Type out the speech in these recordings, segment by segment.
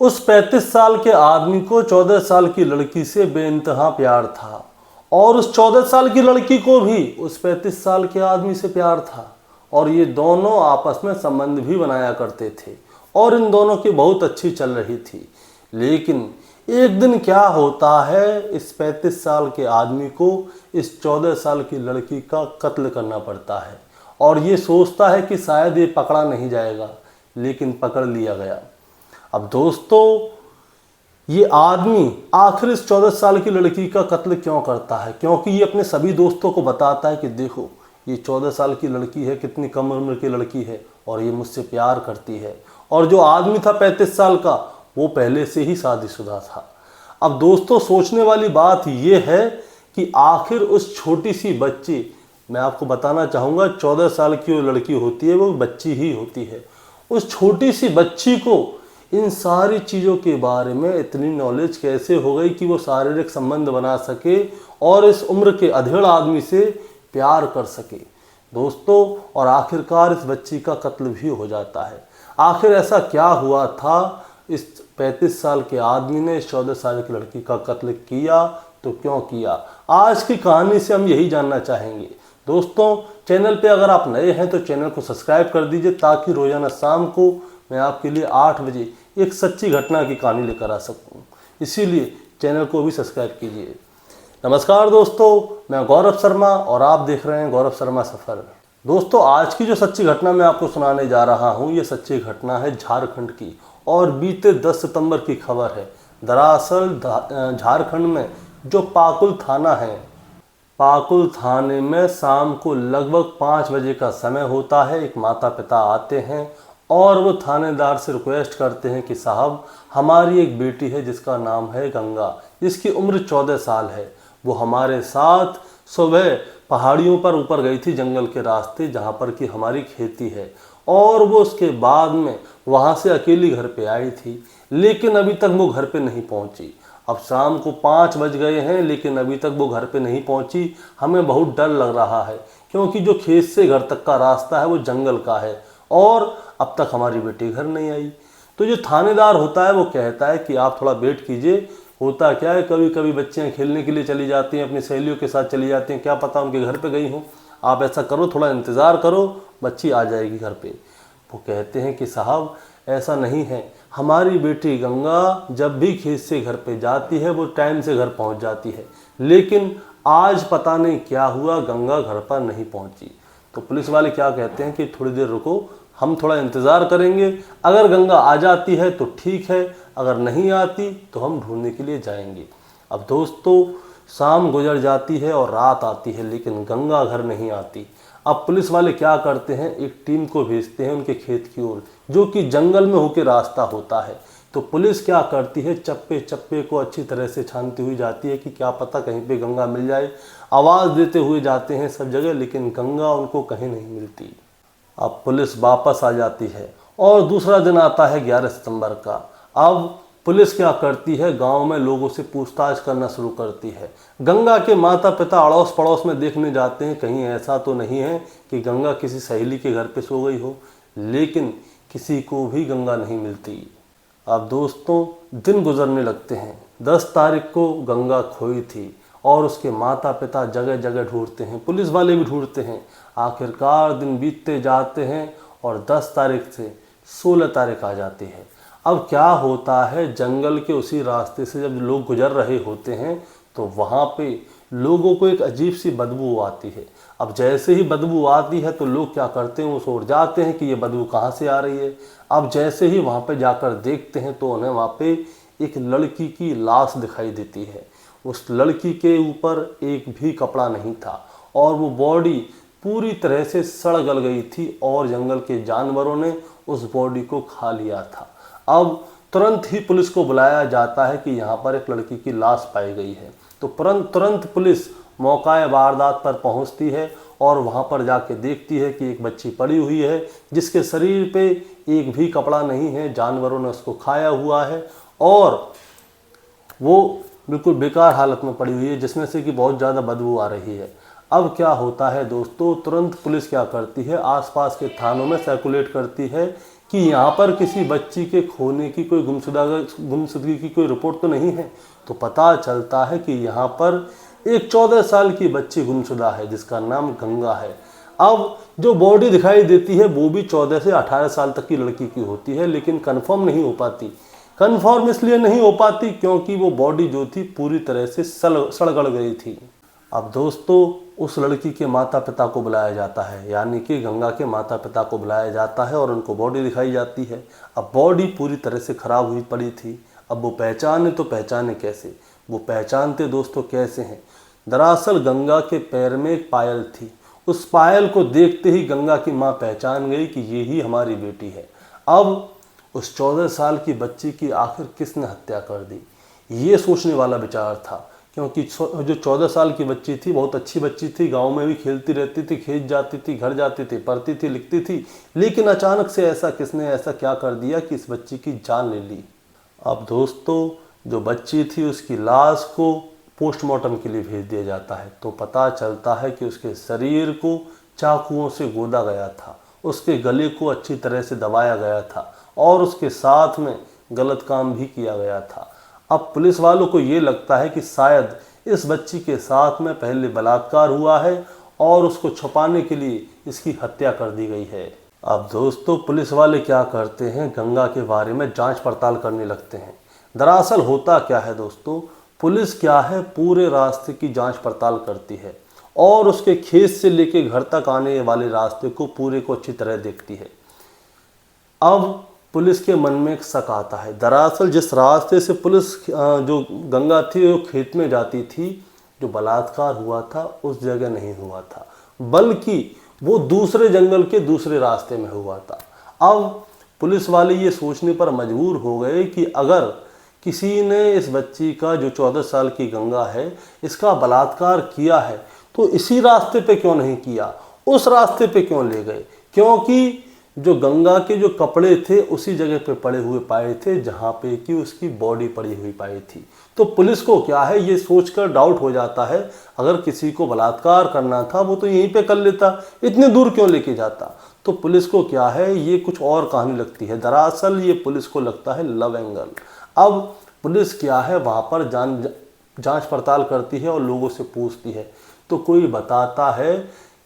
उस 35 साल के आदमी को 14 साल की लड़की से बेइंतहा प्यार था और उस 14 साल की लड़की को भी उस 35 साल के आदमी से प्यार था और ये दोनों आपस में संबंध भी बनाया करते थे और इन दोनों की बहुत अच्छी चल रही थी। लेकिन एक दिन क्या होता है, इस 35 साल के आदमी को इस 14 साल की लड़की का कत्ल करना पड़ता है और ये सोचता है कि शायद ये पकड़ा नहीं जाएगा, लेकिन पकड़ लिया गया। अब दोस्तों, ये आदमी आखिर इस 14 साल की लड़की का कत्ल क्यों करता है? क्योंकि ये अपने सभी दोस्तों को बताता है कि देखो, ये 14 साल की लड़की है, कितनी कम उम्र की लड़की है और ये मुझसे प्यार करती है। और जो आदमी था 35 साल का, वो पहले से ही शादीशुदा था। अब दोस्तों, सोचने वाली बात ये है कि आखिर उस छोटी सी बच्ची, मैं आपको बताना चाहूँगा 14 साल की वो लड़की होती है, वो बच्ची ही होती है। उस छोटी सी बच्ची को इन सारी चीज़ों के बारे में इतनी नॉलेज कैसे हो गई कि वो शारीरिक संबंध बना सके और इस उम्र के अधेड़ आदमी से प्यार कर सके दोस्तों। और आखिरकार इस बच्ची का कत्ल भी हो जाता है। आखिर ऐसा क्या हुआ था, इस 35 साल के आदमी ने इस 14 साल की लड़की का कत्ल किया तो क्यों किया? आज की कहानी से हम यही जानना चाहेंगे। दोस्तों, चैनल पे अगर आप नए हैं तो चैनल को सब्सक्राइब कर दीजिए ताकि रोजाना शाम को मैं आपके लिए 8 बजे एक सच्ची घटना की कहानी लेकर आ सकूं। इसीलिए चैनल को भी सब्सक्राइब कीजिए। नमस्कार दोस्तों, मैं गौरव शर्मा और आप देख रहे हैं गौरव शर्मा सफ़र। दोस्तों, आज की जो सच्ची घटना मैं आपको सुनाने जा रहा हूं, ये सच्ची घटना है झारखंड की और बीते 10 सितंबर की खबर है। दरअसल झारखंड में जो पाकुल थाना है, पाकुल थाने में शाम को लगभग 5 बजे का समय होता है। एक माता पिता आते हैं और वो थानेदार से रिक्वेस्ट करते हैं कि साहब, हमारी एक बेटी है जिसका नाम है गंगा, जिसकी उम्र 14 साल है। वो हमारे साथ सुबह पहाड़ियों पर ऊपर गई थी, जंगल के रास्ते जहाँ पर कि हमारी खेती है, और वो उसके बाद में वहाँ से अकेली घर पे आई थी, लेकिन अभी तक वो घर पे नहीं पहुँची। अब शाम को 5 बज गए हैं लेकिन अभी तक वो घर पे नहीं पहुँची। हमें बहुत डर लग रहा है क्योंकि जो खेत से घर तक का रास्ता है वो जंगल का है और अब तक हमारी बेटी घर नहीं आई। तो जो थानेदार होता है वो कहता है कि आप थोड़ा वेट कीजिए। होता क्या है, कभी कभी बच्चियाँ खेलने के लिए चली जाती हैं, अपनी सहेलियों के साथ चली जाती हैं, क्या पता उनके घर पे गई हों। आप ऐसा करो, थोड़ा इंतज़ार करो, बच्ची आ जाएगी घर पे। वो कहते हैं कि साहब, ऐसा नहीं है, हमारी बेटी गंगा जब भी खेत से घर पे जाती है वो टाइम से घर पहुंच जाती है, लेकिन आज पता नहीं क्या हुआ, गंगा घर पर नहीं पहुंची। तो पुलिस वाले क्या कहते हैं कि थोड़ी देर रुको, हम थोड़ा इंतज़ार करेंगे, अगर गंगा आ जाती है तो ठीक है, अगर नहीं आती तो हम ढूंढने के लिए जाएंगे। अब दोस्तों, शाम गुजर जाती है और रात आती है लेकिन गंगा घर नहीं आती। अब पुलिस वाले क्या करते हैं, एक टीम को भेजते हैं उनके खेत की ओर, जो कि जंगल में होकर रास्ता होता है। तो पुलिस क्या करती है, चप्पे चप्पे को अच्छी तरह से छानती हुई जाती है कि क्या पता कहीं पे गंगा मिल जाए। आवाज़ देते हुए जाते हैं सब जगह, लेकिन गंगा उनको कहीं नहीं मिलती। अब पुलिस वापस आ जाती है और दूसरा दिन आता है 11 सितंबर का। अब पुलिस क्या करती है, गांव में लोगों से पूछताछ करना शुरू करती है। गंगा के माता पिता अड़ोस पड़ोस में देखने जाते हैं, कहीं ऐसा तो नहीं है कि गंगा किसी सहेली के घर पे सो गई हो, लेकिन किसी को भी गंगा नहीं मिलती। अब दोस्तों, दिन गुजरने लगते हैं। 10 तारीख को गंगा खोई थी और उसके माता पिता जगह जगह ढूंढते हैं, पुलिस वाले भी ढूंढते हैं। आखिरकार दिन बीतते जाते हैं और 10 तारीख से 16 तारीख आ जाती है। अब क्या होता है, जंगल के उसी रास्ते से जब लोग गुजर रहे होते हैं तो वहाँ पे लोगों को एक अजीब सी बदबू आती है। अब जैसे ही बदबू आती है तो लोग क्या करते हैं, उस ओर जाते हैं कि ये बदबू कहाँ से आ रही है। अब जैसे ही वहाँ पे जाकर देखते हैं तो उन्हें वहाँ पे एक लड़की की लाश दिखाई देती है। उस लड़की के ऊपर एक भी कपड़ा नहीं था और वो बॉडी पूरी तरह से सड़ गल गई थी और जंगल के जानवरों ने उस बॉडी को खा लिया था। अब तुरंत ही पुलिस को बुलाया जाता है कि यहाँ पर एक लड़की की लाश पाई गई है। तो तुरंत पुलिस मौका वारदात पर पहुँचती है और वहाँ पर जाके देखती है कि एक बच्ची पड़ी हुई है जिसके शरीर पे एक भी कपड़ा नहीं है, जानवरों ने उसको खाया हुआ है और वो बिल्कुल बेकार हालत में पड़ी हुई है, जिसमें से कि बहुत ज़्यादा बदबू आ रही है। अब क्या होता है दोस्तों, तुरंत पुलिस क्या करती है, आसपास के थानों में सर्कुलेट करती है कि यहाँ पर किसी बच्ची के खोने की कोई गुमशुदगी की कोई रिपोर्ट तो नहीं है। तो पता चलता है कि यहाँ पर एक 14 साल की बच्ची गुमशुदा है जिसका नाम गंगा है। अब जो बॉडी दिखाई देती है वो भी 14 से 18 साल तक की लड़की की होती है, लेकिन कंफर्म नहीं हो पाती। कंफर्म इसलिए नहीं हो पाती क्योंकि वो बॉडी जो थी पूरी तरह से सड़ गई थी। अब दोस्तों उस लड़की के माता पिता को बुलाया जाता है, यानी कि गंगा के माता पिता को बुलाया जाता है और उनको बॉडी दिखाई जाती है। अब बॉडी पूरी तरह से खराब हुई पड़ी थी। अब वो पहचाने तो पहचाने कैसे? वो पहचानते दोस्तों कैसे हैं? दरअसल गंगा के पैर में एक पायल थी। उस पायल को देखते ही गंगा की माँ पहचान गई कि ये ही हमारी बेटी है। अब उस 14 साल की बच्ची की आखिर किसने हत्या कर दी, ये सोचने वाला विचार था। क्योंकि जो 14 साल की बच्ची थी बहुत अच्छी बच्ची थी, गांव में भी खेलती रहती थी, खेत जाती थी, घर जाती थी, पढ़ती थी, लिखती थी, लेकिन अचानक से किसने ऐसा क्या कर दिया कि इस बच्ची की जान ले ली। अब दोस्तों जो बच्ची थी उसकी लाश को पोस्टमार्टम के लिए भेज दिया जाता है। तो पता चलता है कि उसके शरीर को चाकुओं से गोदा गया था, उसके गले को अच्छी तरह से दबाया गया था और उसके साथ में गलत काम भी किया गया था। अब पुलिस वालों को ये लगता है कि शायद इस बच्ची के साथ में पहले बलात्कार हुआ है और उसको छुपाने के लिए इसकी हत्या कर दी गई है। अब दोस्तों पुलिस वाले क्या करते हैं, गंगा के बारे में जांच पड़ताल करने लगते हैं। दरअसल होता क्या है दोस्तों, पुलिस क्या है पूरे रास्ते की जांच पड़ताल करती है और उसके खेत से लेके घर तक आने वाले रास्ते को पूरे को अच्छी तरह देखती है। अब पुलिस के मन में एक शक आता है। दरअसल जिस रास्ते से पुलिस जो गंगा थी वो खेत में जाती थी, जो बलात्कार हुआ था उस जगह नहीं हुआ था, बल्कि वो दूसरे जंगल के दूसरे रास्ते में हुआ था। अब पुलिस वाले ये सोचने पर मजबूर हो गए कि अगर किसी ने इस बच्ची का जो 14 साल की गंगा है इसका बलात्कार किया है तो इसी रास्ते पे क्यों नहीं किया, उस रास्ते पे क्यों ले गए? क्योंकि जो गंगा के जो कपड़े थे उसी जगह पे पड़े हुए पाए थे जहाँ पे कि उसकी बॉडी पड़ी हुई पाई थी। तो पुलिस को क्या है ये सोचकर डाउट हो जाता है, अगर किसी को बलात्कार करना था वो तो यहीं पे कर लेता, इतने दूर क्यों लेके जाता? तो पुलिस को क्या है ये कुछ और कहानी लगती है। दरअसल ये पुलिस को लगता है लव एंगल। अब पुलिस क्या है वहाँ पर जांच पड़ताल करती है और लोगों से पूछती है। तो कोई बताता है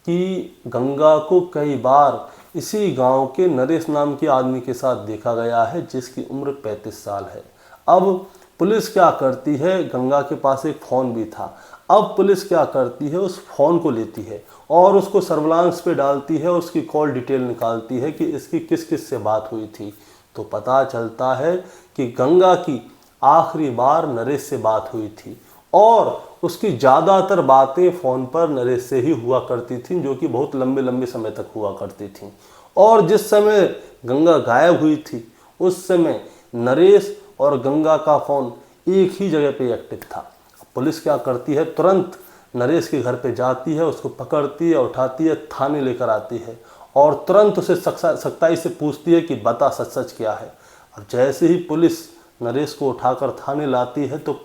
कि गंगा को कई बार इसी गांव के नरेश नाम के आदमी के साथ देखा गया है जिसकी उम्र 35 साल है। अब पुलिस क्या करती है, गंगा के पास एक फ़ोन भी था। अब पुलिस क्या करती है उस फ़ोन को लेती है और उसको सर्विलांस पे डालती है, उसकी कॉल डिटेल निकालती है कि इसकी किस किस से बात हुई थी। तो पता चलता है कि गंगा की आखिरी बार नरेश से बात हुई थी और उसकी ज़्यादातर बातें फ़ोन पर नरेश से ही हुआ करती थीं, जो कि बहुत लंबे लंबे समय तक हुआ करती थीं। और जिस समय गंगा गायब हुई थी उस समय नरेश और गंगा का फ़ोन एक ही जगह पे एक्टिव था। पुलिस क्या करती है, तुरंत नरेश के घर पे जाती है, उसको पकड़ती है, उठाती है, थाने लेकर आती है और तुरंत उसे सख्ताई से पूछती है कि बता सच सच क्या है। अब जैसे ही पुलिस नरेश को उठाकर थाने लाती है तो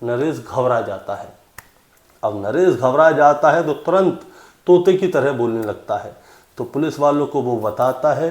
नरेश घबरा जाता है। अब नरेश घबरा जाता है तो तुरंत तोते की तरह बोलने लगता है। तो पुलिस वालों को वो बताता है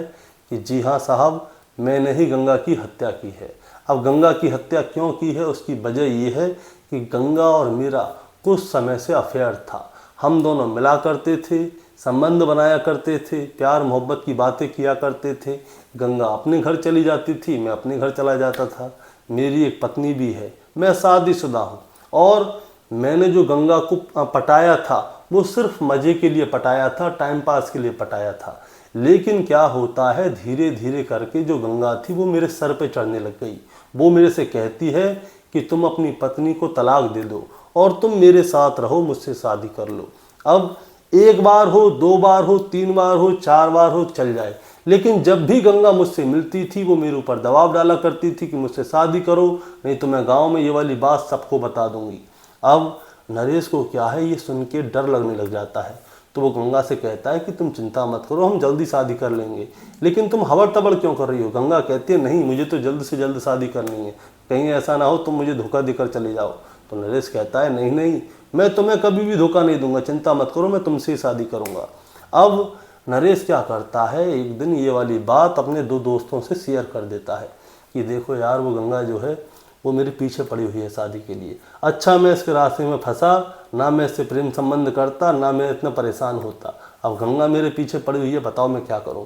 कि जी हाँ साहब, मैंने ही गंगा की हत्या की है। अब गंगा की हत्या क्यों की है उसकी वजह ये है कि गंगा और मेरा कुछ समय से अफेयर था। हम दोनों मिला करते थे, संबंध बनाया करते थे, प्यार मोहब्बत की बातें किया करते थे। गंगा अपने घर चली जाती थी, मैं अपने घर चला जाता था। मेरी एक पत्नी भी है, मैं शादीशुदा हूँ और मैंने जो गंगा को पटाया था वो सिर्फ मज़े के लिए पटाया था, टाइम पास के लिए पटाया था। लेकिन क्या होता है, धीरे धीरे करके जो गंगा थी वो मेरे सर पे चढ़ने लग गई। वो मेरे से कहती है कि तुम अपनी पत्नी को तलाक दे दो और तुम मेरे साथ रहो, मुझसे शादी कर लो। अब एक बार हो, दो बार हो, तीन बार हो, चार बार हो, चल जाए, लेकिन जब भी गंगा मुझसे मिलती थी वो मेरे ऊपर दबाव डाला करती थी कि मुझसे शादी करो, नहीं तो मैं गांव में ये वाली बात सबको बता दूंगी। अब नरेश को क्या है ये सुन के डर लगने लग जाता है। तो वो गंगा से कहता है कि तुम चिंता मत करो, हम जल्दी शादी कर लेंगे, लेकिन तुम हबड़ तबड़ क्यों कर रही हो? गंगा कहती है नहीं, मुझे तो जल्द से जल्द शादी करनी है, कहीं ऐसा ना हो तुम मुझे धोखा देकर चले जाओ। तो नरेश कहता है नहीं नहीं, मैं तुम्हें कभी भी धोखा नहीं दूंगा, चिंता मत करो, मैं तुमसे ही शादी करूंगा। अब नरेश क्या करता है, एक दिन ये वाली बात अपने दो दोस्तों से शेयर कर देता है कि देखो यार, वो गंगा जो है वो मेरे पीछे पड़ी हुई है शादी के लिए। अच्छा, मैं इसके रास्ते में फंसा, ना मैं इससे प्रेम संबंध करता, ना मैं इतना परेशान होता। अब गंगा मेरे पीछे पड़ी हुई है, बताओ मैं क्या करूं।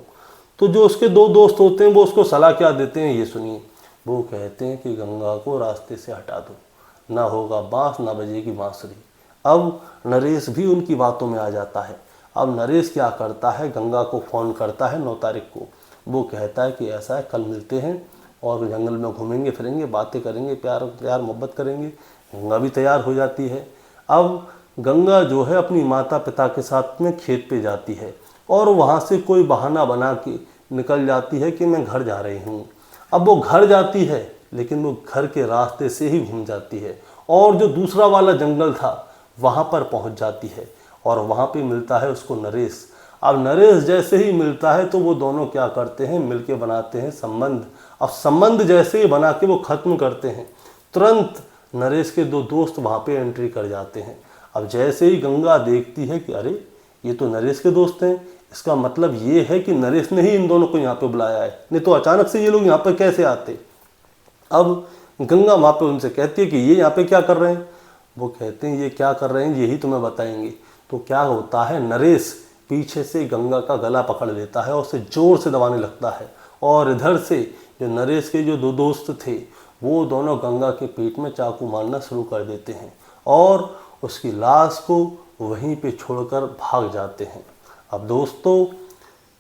तो जो उसके दो दोस्त होते हैं वो उसको सलाह क्या देते हैं, ये सुनिए। वो कहते हैं कि गंगा को रास्ते से हटा दो, ना होगा बांस ना बजेगी बांसुरी। अब नरेश भी उनकी बातों में आ जाता है। अब नरेश क्या करता है, गंगा को फ़ोन करता है 9 तारीख को। वो कहता है कि ऐसा है, कल मिलते हैं और जंगल में घूमेंगे फिरेंगे, बातें करेंगे, प्यार प्यार मोहब्बत करेंगे। गंगा भी तैयार हो जाती है। अब गंगा जो है अपनी माता पिता के साथ में खेत पे जाती है और वहाँ से कोई बहाना बना के निकल जाती है कि मैं घर जा रही हूँ। अब वो घर जाती है, लेकिन वो घर के रास्ते से ही घूम जाती है और जो दूसरा वाला जंगल था वहाँ पर पहुँच जाती है और वहाँ पे मिलता है उसको नरेश। अब नरेश जैसे ही मिलता है तो वो दोनों क्या करते हैं, मिलके बनाते हैं संबंध। अब संबंध जैसे ही बना के वो ख़त्म करते हैं, तुरंत नरेश के दो दोस्त वहाँ पे एंट्री कर जाते हैं। अब जैसे ही गंगा देखती है कि अरे ये तो नरेश के दोस्त हैं, इसका मतलब ये है कि नरेश ने ही इन दोनों को यहाँ पे बुलाया है, नहीं तो अचानक से ये लोग यहाँ पर कैसे आते। अब गंगा वहाँ पे उनसे कहती है कि ये यहाँ पे क्या कर रहे हैं। वो कहते हैं ये क्या कर रहे हैं यही तुम्हें बताएंगे। तो क्या होता है, नरेश पीछे से गंगा का गला पकड़ लेता है और उसे ज़ोर से दबाने लगता है और इधर से जो नरेश के जो दो दोस्त थे वो दोनों गंगा के पेट में चाकू मारना शुरू कर देते हैं और उसकी लाश को वहीं पे छोड़कर भाग जाते हैं। अब दोस्तों,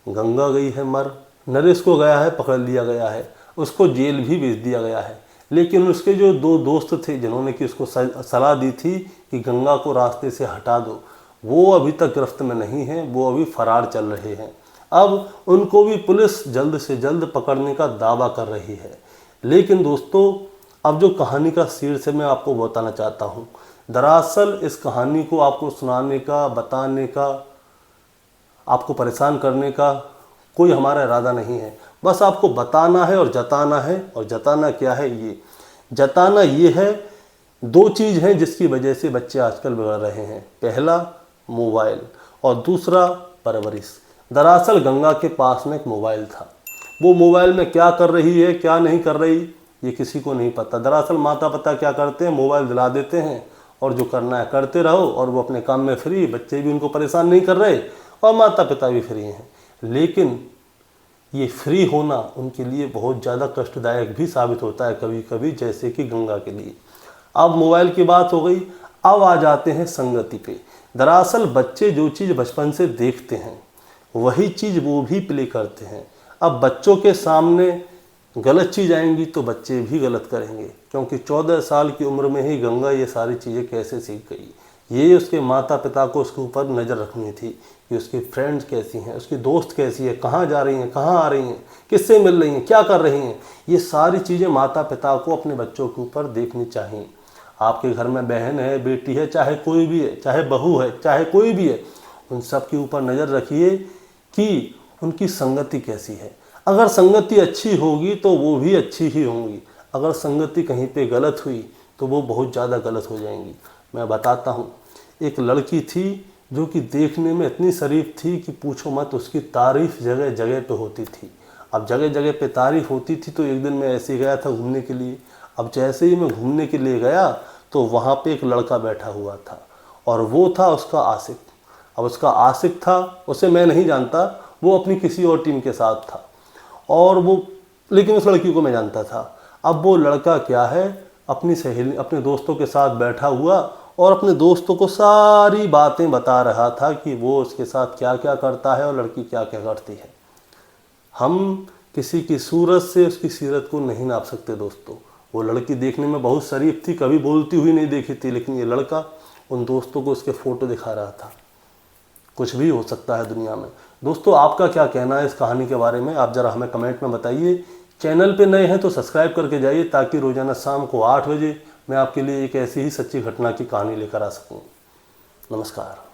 गंगा गई है मर, नरेश को गया है पकड़ लिया गया है, उसको जेल भी भेज दिया गया है। लेकिन उसके जो दो दोस्त थे जिन्होंने कि उसको सलाह दी थी कि गंगा को रास्ते से हटा दो, वो अभी तक गिरफ्त में नहीं हैं, वो अभी फरार चल रहे हैं। अब उनको भी पुलिस जल्द से जल्द पकड़ने का दावा कर रही है। लेकिन दोस्तों, अब जो कहानी का शीर्ष है मैं आपको बताना चाहता हूँ। दरअसल इस कहानी को आपको सुनाने का, बताने का, आपको परेशान करने का कोई हमारा इरादा नहीं है। बस आपको बताना है और जताना है। और जताना क्या है, ये जताना ये है, दो चीज़ हैं जिसकी वजह से बच्चे आजकल बिगड़ रहे हैं। पहला मोबाइल और दूसरा परवरिश। दरअसल गंगा के पास में एक मोबाइल था, वो मोबाइल में क्या कर रही है क्या नहीं कर रही ये किसी को नहीं पता। दरअसल माता पिता क्या करते हैं, मोबाइल दिला देते हैं और जो करना है करते रहो और वो अपने काम में फ्री, बच्चे भी उनको परेशान नहीं कर रहे और माता पिता भी फ्री हैं। लेकिन ये फ्री होना उनके लिए बहुत ज़्यादा कष्टदायक भी साबित होता है कभी कभी, जैसे कि गंगा के लिए। अब मोबाइल की बात हो गई, अब आ जाते हैं संगति पे। दरअसल बच्चे जो चीज़ बचपन से देखते हैं वही चीज़ वो भी प्ले करते हैं। अब बच्चों के सामने गलत चीज़ आएंगी तो बच्चे भी गलत करेंगे, क्योंकि 14 साल की उम्र में ही गंगा ये सारी चीज़ें कैसे सीख गई। ये उसके माता पिता को उसके ऊपर नज़र रखनी थी कि उसकी फ्रेंड्स कैसी हैं, उसकी दोस्त कैसी है, कहाँ जा रही हैं, कहाँ आ रही हैं, किससे मिल रही हैं, क्या कर रही हैं। ये सारी चीज़ें माता पिता को अपने बच्चों के ऊपर देखनी चाहिए। आपके घर में बहन है, बेटी है, चाहे कोई भी है, चाहे बहू है, चाहे कोई भी है, उन सब के ऊपर नज़र रखिए कि उनकी संगति कैसी है। अगर संगति अच्छी होगी तो वो भी अच्छी ही होंगी, अगर संगति कहीं पे गलत हुई तो वो बहुत ज़्यादा गलत हो जाएंगी। मैं बताता हूँ, एक लड़की थी जो कि देखने में इतनी शरीफ थी कि पूछो मत, उसकी तारीफ़ जगह जगह पे होती थी। अब जगह जगह पे तारीफ़ होती थी तो एक दिन मैं ऐसे गया था घूमने के लिए। अब जैसे ही मैं घूमने के लिए गया तो वहाँ पे एक लड़का बैठा हुआ था और वो था उसका आशिक। अब उसका आशिक था, उसे मैं नहीं जानता, वो अपनी किसी और टीम के साथ था और वो, लेकिन उस लड़की को मैं जानता था। अब वो लड़का क्या है, अपनी सहेली अपने दोस्तों के साथ बैठा हुआ और अपने दोस्तों को सारी बातें बता रहा था कि वो उसके साथ क्या क्या करता है और लड़की क्या क्या करती है। हम किसी की सूरत से उसकी सीरत को नहीं नाप सकते दोस्तों। वो लड़की देखने में बहुत शरीफ थी, कभी बोलती हुई नहीं देखी थी, लेकिन ये लड़का उन दोस्तों को उसके फ़ोटो दिखा रहा था। कुछ भी हो सकता है दुनिया में। दोस्तों, आपका क्या कहना है इस कहानी के बारे में, आप ज़रा हमें कमेंट में बताइए। चैनल पे नए हैं तो सब्सक्राइब करके जाइए ताकि रोज़ाना शाम को 8 बजे मैं आपके लिए एक ऐसी ही सच्ची घटना की कहानी लेकर आ सकूं। नमस्कार।